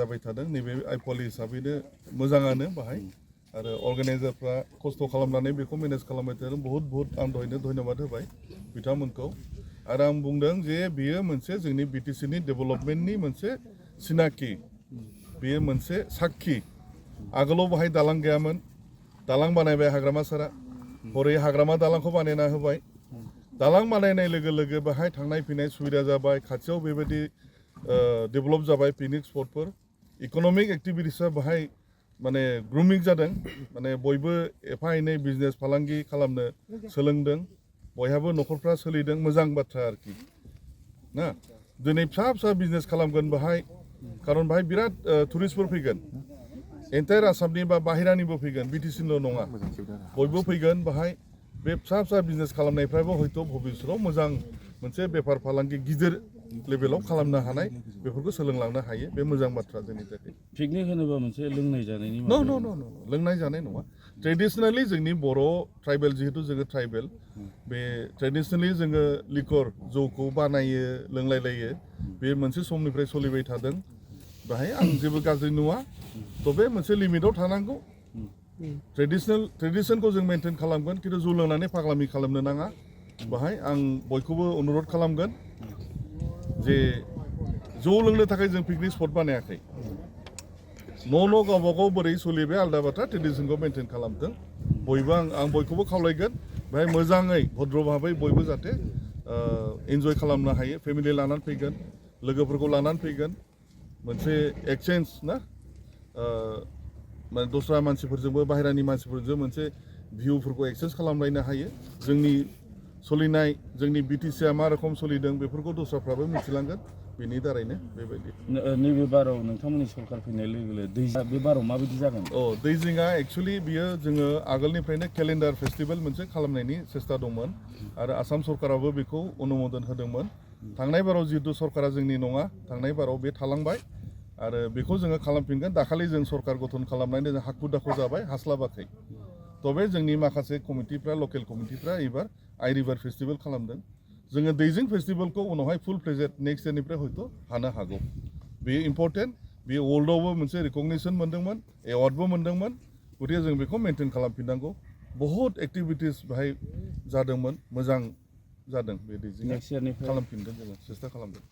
जाबाय थादों नैबे आइफवालि हिसाबैनो मोजाङानो बाहाय आरो अर्गानाइजारफ्रा खस्थ' खालामनानै बेखौ मेनेज खालामबाय थादों बहुत आं दहायनो धन्यबाद होबाय बिथांमोनखौ आरो आं बुंदों जे बियो मोनसे जोंनि बिटिसिनि डेभेलपमेन्टनि मोनसे सिनाखि बेयो मोनसे साक्षी आगोलाव बाहाय दालां गैयामोन दालां बानायबाय हाग्रामा सारा हरै हाग्रामा दालांखौ बानायना होबाय दालां बानायनाय लोगो लोगो बाहाय थांनाय फैनाय सुबिदा जाबाय खाथियाव बेबायदि डेभेलप जाबाय पिकनिक स्पटफोर इक'नमिक एक्टिभिटिसा बाहाय माने ग्रुमिं जादों माने बयबो एफा एनै बिजनेस फालांगि खालामनो सोलोंदों बयहाबो न'खरफ्रा सोलिदों मोजां बाथ्रा आरोखि ना दिनै फिसा बिजनेस खालामगोन बाहाय खारन बाहाय बिराद टुरिस्टफोर फैगोन एन्टायार आसामनि बा बाहेरानिबो फैगोन बिटिसिनिल' नङा बयबो फैगोन बाहाय बे फिसा बिजनेस खालामनायफ्राबो हयथ' भबिष्यतआव मोजां मोनसे बेफार फालांगि गिदिर लेभेलाव खालामनो हानाय बेफोरखौ सोलोंलांनो हायो बे मोजां बाथ्रा जोंनि थाखाय पिकनिक होनोबा मोनसे लोंनाय जानायनि न' लोंनाय जानाय नङा ट्रेडिसनेलि जोंनि बर' ट्राइबेल जिहेतु जोङो ट्राइबेल बे ट्रेडिसनेलि जोङो लिकर जौखौ बानायो लोंलायलायो बे मोनसे समनिफ्राय सोलिबाय थादों बाहाय आं जेबो गाज्रि नुवा थ' बे मोनसे लिमिटाव थानांगौ ट्रेडिसनखौ जों मेनटेन खालामगोन खिन्थु जौ लोंनानै फाग्लामि खालामनो नाङा बाहाय आं बयखौबो अनुरद खालामगोन जे जौ लोंनो थाखाय जों पिकनिक स्पट बानायाखै न' गावबागाव बोरै सोलिबाय आलदा बाथ्रा ट्रेडिसनखौ मेनटेन खालामदों बयबो आं बयखौबो खावलायगोन बेहाय मोजाङै भद्र भाबै बयबो जाहाथे इन्जय खालामनो हायो फेमिलि लानानै फैगोन लोगोफोरखौ लानानै फैगोन मोनसे एक्सचेन्ज ना माने दस्रा मानसिफोरजोंबो बाहेरानि मानसिफोरजों मोनसे भिउफोरखौ एक्सचेन्ज खालामलायनो हायो जोंनि सोलिनाय जोंनि बिटिसिआ मा रोखोम सोलिदों बेफोरखौ दस्राफ्राबो मिथिलांगोन बेनि दारैनो बेबायदि नैबे बाराव नोंथांमोननि सरकार फैनाय लोगो लोगो दैजिं बे बाराव माबायदि जागोन दैजिंआ एक्सुवेलि बियो जोङो आगोलनिफ्रायनो केलेन्डार फेस्टिभेल मोनसे खालामनायनि सेस्था दंमोन आरो आसाम सरकाराबो बेखौ अनुमोदन होदोंमोन थांनाय बाराव जिहेतु सरकारा जोंनि नङा थांनाय बाराव बे थालांबाय आरो बेखौ जोङो खालामफिनगोन दाखालि जों सरकार गठन खालामनानै जों हाखु दाखु जाबाय हास्लाबाखै तबे जोंनि माखासे कमिटिफ्रा लकेल कमिटिफ्रा एबार आइ रिभार फेस्टिभेल खालामदों जोङो दैजिं फेस्टिभेलखौ उनावहाय फुल प्लेजेड नेक्स्ट इयारनिफ्राय हयथ' हानो हागौ बेयो इम्परटेन्ट बेयो वर्ल्डआवबो मोनसे रिकगनिसन मोनदोंमोन एवार्डबो मोनदोंमोन गतिके जों बेखौ मेनटेन खालामफिननांगौ बहुत एक्टिभिटिस बाहाय जादोंमोन मोजां जादों बे दैजिंआ खालामफिनगोन जोङो सेस्था खालामगोन